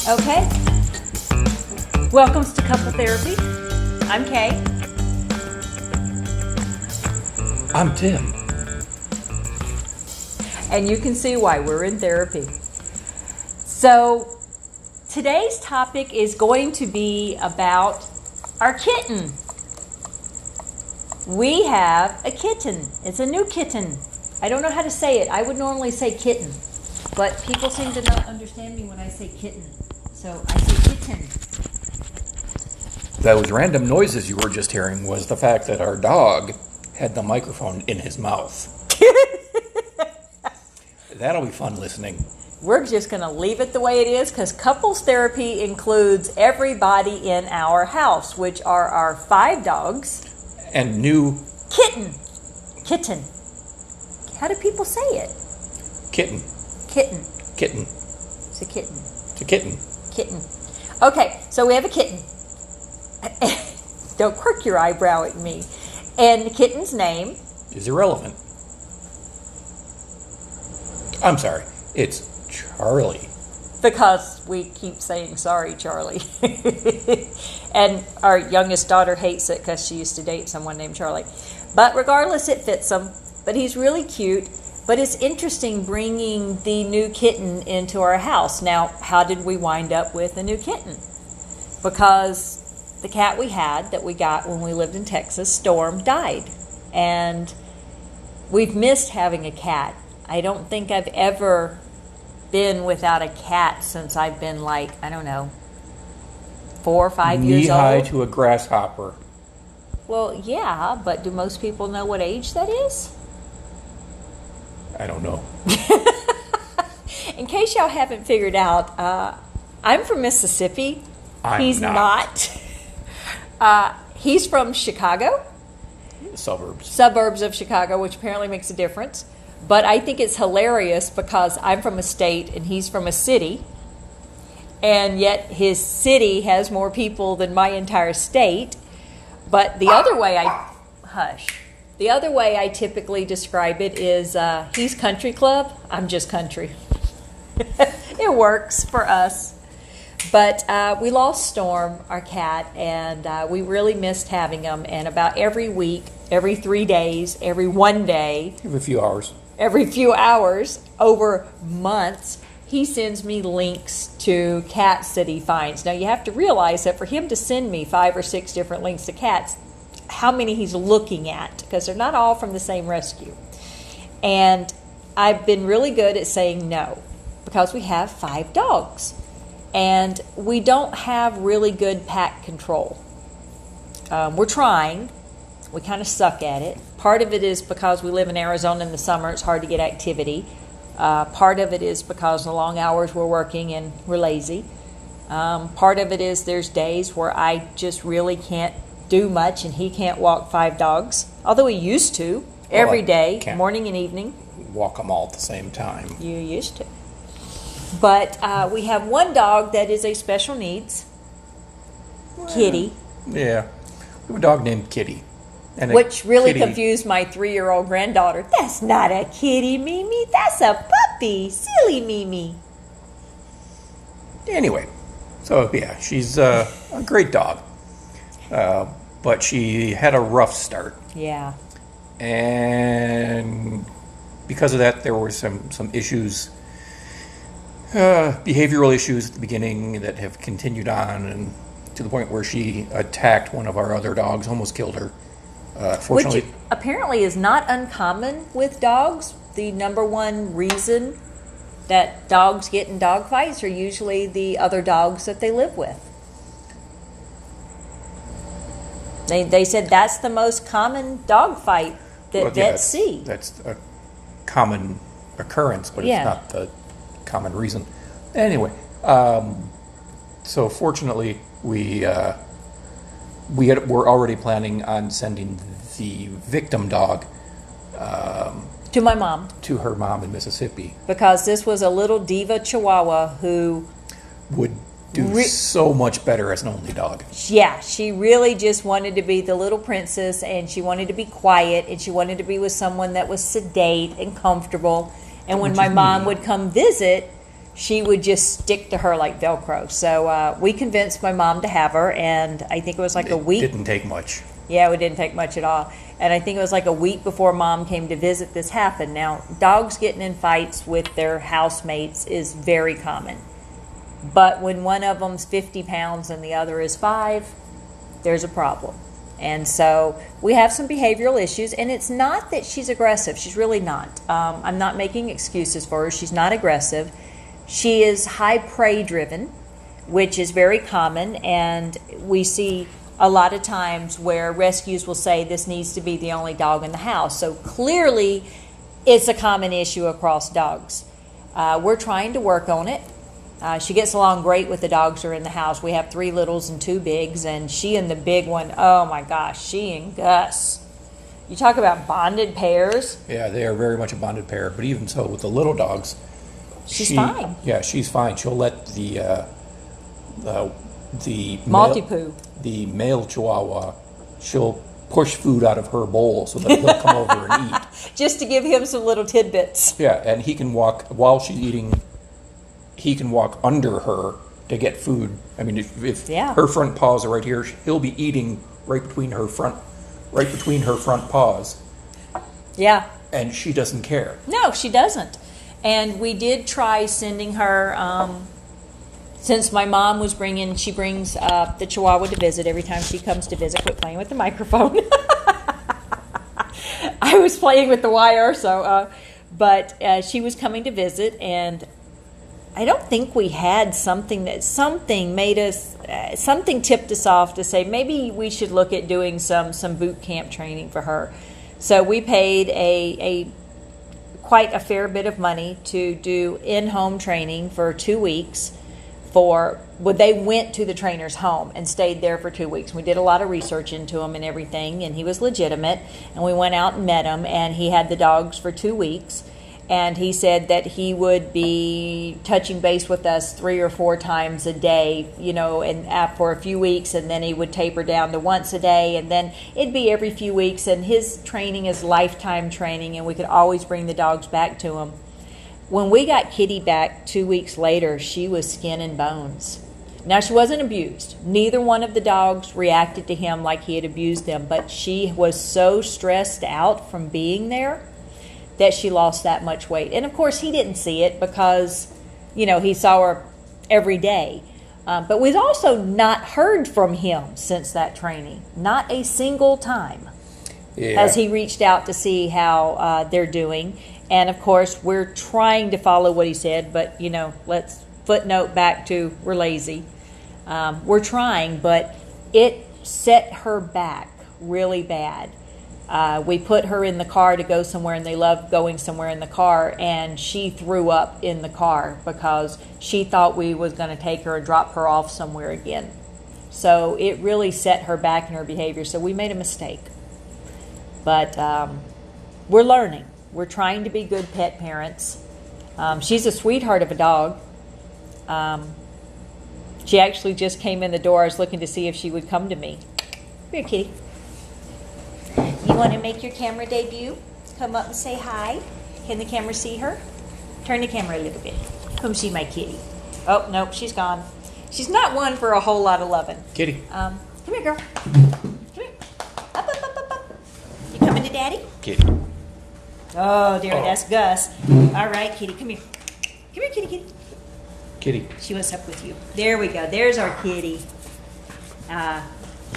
Okay. Welcome to Couple Therapy. I'm Kay. I'm Tim. And you can see why we're in therapy. So, today's topic is going to be about our kitten. We have a kitten. It's a new kitten. I don't know how to say it. I would normally say kitten, but people seem to not understand me when I say kitten. So I say kitten. Those random noises you were just hearing was the fact that our dog had the microphone in his mouth. That'll be fun listening. We're just going to leave it the way it is because couples therapy includes everybody in our house, which are our 5 dogs. And new... Kitten. Kitten. How do people say it? Kitten. Kitten. Kitten. It's a kitten. It's a kitten. Kitten. Okay, so we have a kitten. Don't quirk your eyebrow at me. And the kitten's name Is irrelevant. I'm sorry. It's Charlie. because we keep saying sorry, Charlie. And our youngest daughter hates it because she used to date someone named Charlie. But regardless, it fits him. But he's really cute. But it's interesting bringing the new kitten into our house. Now, how did we wind up with a new kitten? Because the cat we had that we got when we lived in Texas, Storm, died. And we've missed having a cat. I don't think I've ever been without a cat since I've been 4 or 5 years old. Knee-high to a grasshopper. Well, yeah, but do most people know what age that is? I don't know. In case y'all haven't figured out, I'm from Mississippi. He's not. He's from Chicago. Suburbs of Chicago, which apparently makes a difference. But I think it's hilarious because I'm from a state and he's from a city. And yet his city has more people than my entire state. But the other way I typically describe it is he's country club, I'm just country. It works for us. But we lost Storm, our cat, and we really missed having him. And about every week, every 3 days, every 1 day, every few hours, over months, he sends me links to cats that he finds. Now, you have to realize that for him to send me 5 or 6 different links to cats, how many he's looking at, because they're not all from the same rescue. And I've been really good at saying no, because we have 5 dogs. And we don't have really good pack control. We're trying. We kind of suck at it. Part of it is because we live in Arizona in the summer, it's hard to get activity. Part of it is because of the long hours we're working and we're lazy. Part of it is there's days where I just really can't do much and he can't walk 5 dogs, although he used to every day, morning and evening. Walk them all at the same time. You used to. But we have one dog that is a special needs, Kitty. Yeah, we have a dog named Kitty. And which really confused my 3-year-old granddaughter. That's not a kitty, Mimi. That's a puppy. Silly Mimi. Anyway, so yeah, she's a great dog. But she had a rough start. Yeah. And because of that, there were some issues, behavioral issues at the beginning that have continued on, and to the point where she attacked one of our other dogs, almost killed her. Fortunately, which apparently is not uncommon with dogs. The number one reason that dogs get in dog fights are usually the other dogs that they live with. They said that's the most common dog fight that vets see. That's a common occurrence, but it's not the common reason. Anyway, so fortunately, were already planning on sending the victim dog to my mom. To her mom in Mississippi. Because this was a little diva chihuahua who would do so much better as an only dog. Yeah, she really just wanted to be the little princess, and she wanted to be quiet, and she wanted to be with someone that was sedate and comfortable. And when my mom would come visit, she would just stick to her like Velcro. So we convinced my mom to have her, and I think it was like a week. It didn't take much. Yeah, it didn't take much at all. And I think it was like a week before Mom came to visit this happened. Now, dogs getting in fights with their housemates is very common. But when one of them's 50 pounds and the other is 5, there's a problem. And so we have some behavioral issues, and it's not that she's aggressive. She's really not. I'm not making excuses for her. She's not aggressive. She is high prey driven, which is very common, and we see a lot of times where rescues will say this needs to be the only dog in the house. So clearly it's a common issue across dogs. We're trying to work on it. She gets along great with the dogs that are in the house. We have 3 littles and 2 bigs, and she and the big one, oh my gosh, she and Gus. You talk about bonded pairs. Yeah, they are very much a bonded pair. But even so, with the little dogs, she's fine. Yeah, she's fine. She'll let the Maltipoo. The male Chihuahua, she'll push food out of her bowl so that he'll come over and eat. Just to give him some little tidbits. Yeah, and he can walk, while she's eating, he can walk under her to get food. I mean, if her front paws are right here, he'll be eating right between her front paws. Yeah. And she doesn't care. No, she doesn't. And we did try sending her, since my mom was she brings the Chihuahua to visit every time she comes to visit. Quit playing with the microphone. I was playing with the wire, but she was coming to visit, and I don't think we had something tipped us off to say maybe we should look at doing some boot camp training for her. So we paid quite a fair bit of money to do in-home training for 2 weeks. They went to the trainer's home and stayed there for 2 weeks. We did a lot of research into him and everything, and he was legitimate. And we went out and met him, and he had the dogs for 2 weeks. And he said that he would be touching base with us 3 or 4 times a day, and for a few weeks, and then he would taper down to once a day, and then it'd be every few weeks. And his training is lifetime training, and we could always bring the dogs back to him. When we got Kitty back 2 weeks later, she was skin and bones. Now, she wasn't abused. Neither one of the dogs reacted to him like he had abused them, but she was so stressed out from being there that she lost that much weight. And, of course, he didn't see it because, he saw her every day. But we've also not heard from him since that training. Not a single time has he reached out to see how they're doing. And, of course, we're trying to follow what he said, but, let's footnote back to we're lazy. We're trying, but it set her back really bad. We put her in the car to go somewhere, and they love going somewhere in the car, and she threw up in the car because she thought we was going to take her and drop her off somewhere again. So it really set her back in her behavior. So we made a mistake. But we're learning. We're trying to be good pet parents. She's a sweetheart of a dog. She actually just came in the door. I was looking to see if she would come to me. Come here, kitty. You want to make your camera debut? Come up and say hi. Can the camera see her? Turn the camera a little bit. Come see my kitty. Oh, nope, she's gone. She's not one for a whole lot of loving. Kitty. Come here, girl. Come here. Up. You coming to Daddy? Kitty. Oh, dear, that's Gus. All right, kitty, come here. Come here, kitty. Kitty. She was up with you. There we go. There's our kitty.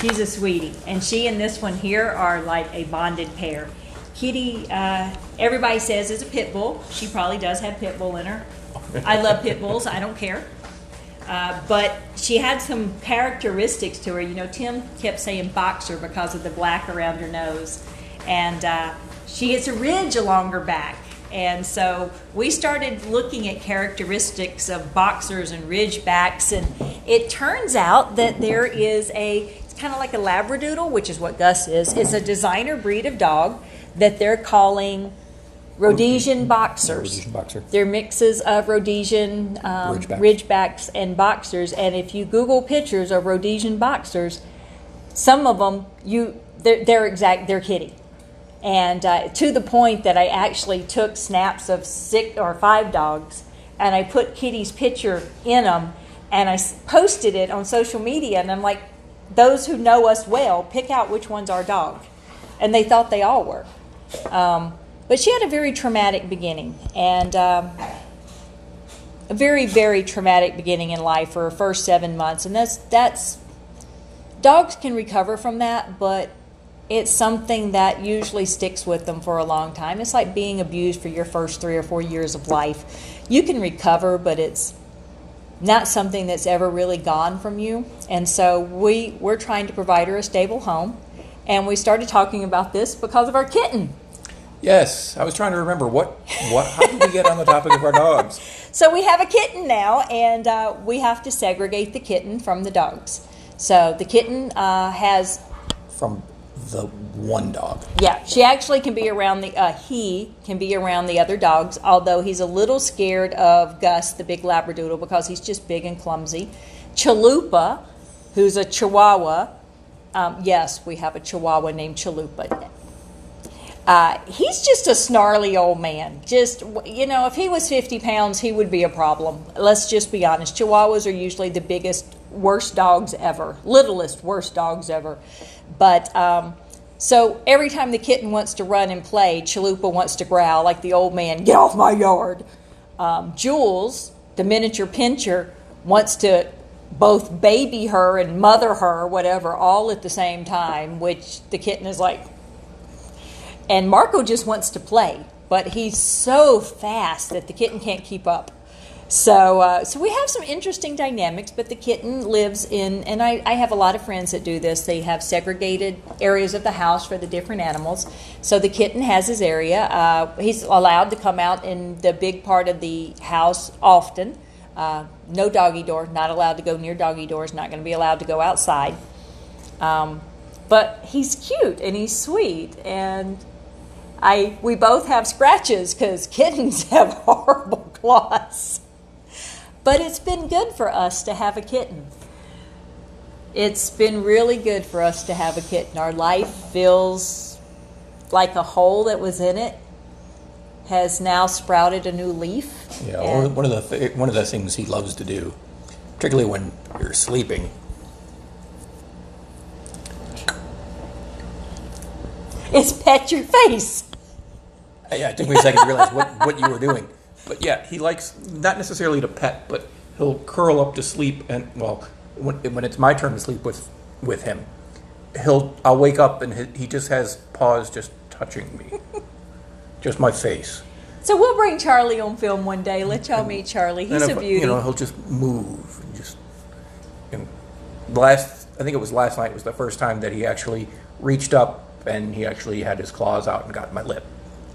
She's a sweetie. And she and this one here are like a bonded pair. Kitty, everybody says is a pit bull. She probably does have pit bull in her. I love pit bulls. I don't care. But she had some characteristics to her. Tim kept saying boxer because of the black around her nose. And she gets a ridge along her back. And so we started looking at characteristics of boxers and ridgebacks, and it turns out that there is it's kind of like a Labradoodle, which is what Gus is. It's a designer breed of dog that they're calling Rhodesian boxers. Rhodesian boxer. They're mixes of Rhodesian ridgebacks and boxers, and if you Google pictures of Rhodesian boxers, some of them, they're kitty. And to the point that I actually took snaps of 6 or 5 dogs and I put Kitty's picture in them, and I posted it on social media, and I'm like, those who know us well, pick out which one's our dog. And they thought they all were. But she had a very traumatic beginning, and a very, very traumatic beginning in life for her first 7 months. And that's dogs can recover from that, but it's something that usually sticks with them for a long time. It's like being abused for your first 3 or 4 years of life. You can recover, but it's not something that's ever really gone from you. And so we're trying to provide her a stable home. And we started talking about this because of our kitten. Yes, I was trying to remember how did we get on the topic of our dogs? So we have a kitten now, and we have to segregate the kitten from the dogs. So the kitten has... From the one dog. Yeah, she actually can be around he can be around the other dogs, although he's a little scared of Gus, the big Labradoodle, because he's just big and clumsy. Chalupa, who's a Chihuahua. Yes, we have a Chihuahua named Chalupa. He's just a snarly old man. Just, if he was 50 pounds, he would be a problem. Let's just be honest. Chihuahuas are usually the biggest, worst dogs ever. Littlest, worst dogs ever. But, so every time the kitten wants to run and play, Chalupa wants to growl like the old man, get off my yard. Jules, the miniature pincher, wants to both baby her and mother her, whatever, all at the same time, which the kitten is like... And Marco just wants to play, but he's so fast that the kitten can't keep up. So we have some interesting dynamics, but the kitten lives in, and I have a lot of friends that do this. They have segregated areas of the house for the different animals. So the kitten has his area. He's allowed to come out in the big part of the house often. No doggy door, not allowed to go near doggy doors, not going to be allowed to go outside. But he's cute and he's sweet, and we both have scratches because kittens have horrible claws. But it's been good for us to have a kitten. It's been really good for us to have a kitten. Our life feels like a hole that was in it has now sprouted a new leaf. Yeah, one of the things he loves to do, particularly when you're sleeping, is pet your face. Yeah, it took me a second to realize what you were doing. But yeah, he likes not necessarily to pet, but he'll curl up to sleep, and when it's my turn to sleep with him, I'll wake up and he just has paws just touching me, just my face. So we'll bring Charlie on film one day. Let y'all meet Charlie. He's a beauty. He'll just move and just. I think it was last night was the first time that he actually reached up and he actually had his claws out and got my lip.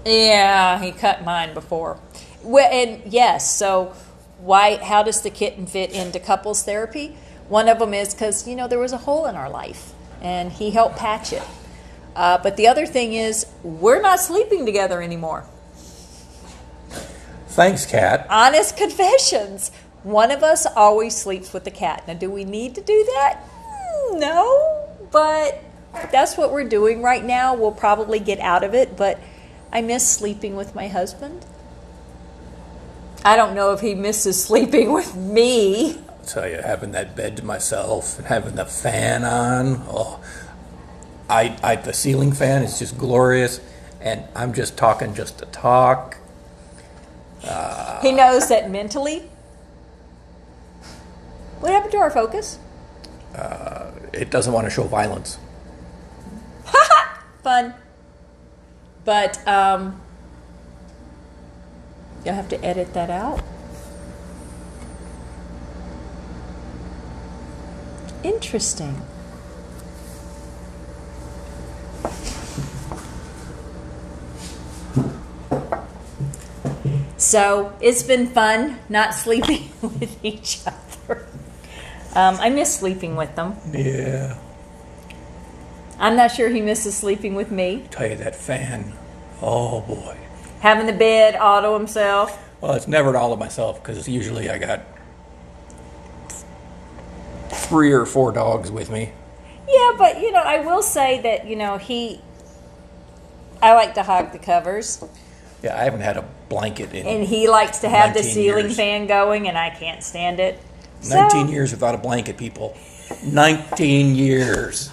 Yeah, he cut mine before. Well, and yes, so how does the kitten fit into couples therapy? One of them is because, there was a hole in our life, and he helped patch it. But the other thing is, we're not sleeping together anymore. Thanks, Kat. Honest confessions. One of us always sleeps with the cat. Now, do we need to do that? No, but that's what we're doing right now. We'll probably get out of it, but I miss sleeping with my husband. I don't know if he misses sleeping with me. I'll tell you, having that bed to myself and having the fan on, the ceiling fan is just glorious, and I'm just talking just to talk. He knows that mentally. What happened to our focus? It doesn't want to show violence. Fun. But you'll have to edit that out. Interesting. So it's been fun not sleeping with each other. I miss sleeping with them. Yeah. I'm not sure he misses sleeping with me. Tell you, that fan, oh boy. Having the bed all to himself. Well, it's never all to myself because usually I got 3 or 4 dogs with me. Yeah, but I will say that I like to hog the covers. Yeah, I haven't had blanket in And he likes to have the 19 ceiling years. fan going, and I can't stand it. 19 years without a blanket, people. 19 years.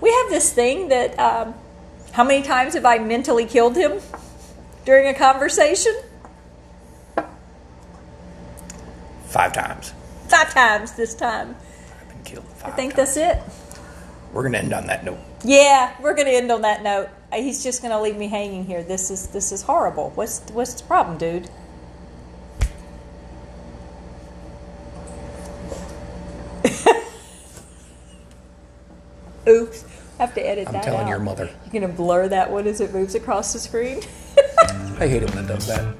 We have this thing that, how many times have I mentally killed him during a conversation? 5 times. 5 times this time. I've been killed 5 I think times. that's it. We're going to end on that note. Yeah, we're going to end on that note. He's just going to leave me hanging here. This is horrible. What's the problem, dude? Oops. I have to edit that out. I'm telling your mother. You're going to blur that one as it moves across the screen? I hate it when it does that.